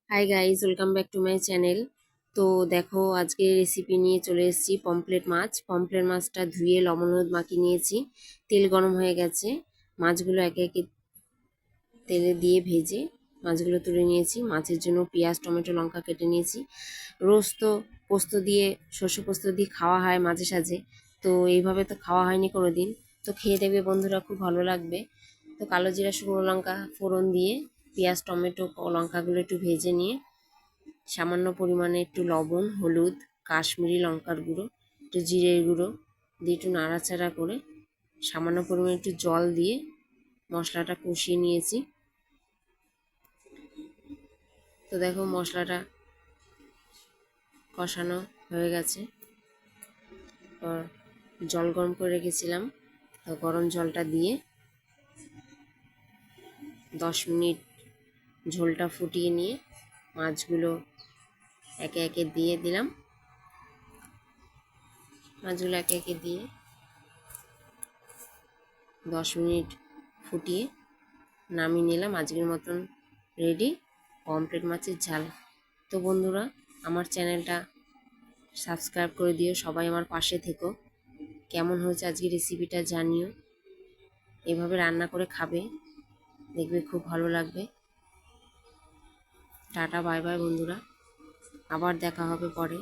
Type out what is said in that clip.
Hi guys, welcome back to my channel. তো দেখো, আজকে রেসিপি নিয়ে চলে এসেছি পমফ্রেট মাছ। পমফ্রেট মাছটা ধুয়ে লবণ হলুদ মাখিয়ে নিয়েছি। তেল গরম হয়ে গেছে, মাছগুলো একে একে তেলে দিয়ে ভেজে মাছগুলো তুলে নিয়েছি। মাছের জন্য পেঁয়াজ টমেটো লঙ্কা কেটে নিয়েছি। রোজ তো পোস্ত দিয়ে শস্য পোস্ত দিয়ে খাওয়া হয় মাঝে সাঝে, তো এইভাবে তো খাওয়া হয়নি কোনো দিন। তো খেয়ে দেখবে বন্ধুরা, খুব ভালো লাগবে। তো কালো জিরা শুকনো লঙ্কা ফোড়ন দিয়ে পেঁয়াজ টমেটো লঙ্কাগুলো একটু ভেজে নিয়ে সামান্য পরিমাণে একটু লবণ হলুদ কাশ্মীরি লঙ্কার গুঁড়ো একটু জিরের গুঁড়ো দিয়ে একটু নাড়াচাড়া করে সামান্য পরিমাণে একটু জল দিয়ে মশলাটা কষিয়ে নিয়েছি। তো দেখো, মশলাটা কষানো হয়ে গেছে। জল গরম করে রেখেছিলাম, তো গরম জলটা দিয়ে 10 মিনিট ঝোলটা ফুটিয়ে নিয়ে মাছগুলো একে একে দিয়ে দিলাম। মাছগুলো একে একে দিয়ে 10 মিনিট ফুটিয়ে নামিয়ে নিলাম। আজকের মতন রেডি পমফ্রেট মাছের ঝাল। তো বন্ধুরা, আমার চ্যানেলটা সাবস্ক্রাইব করে দিও, সবাই আমার পাশে থেকো। কেমন হয়েছে আজকের রেসিপিটা জানিও। এভাবে রান্না করে খাবে, দেখবে খুব ভালো লাগবে। টাটা বাই বাই বন্ধুরা, আবার দেখা হবে পরে।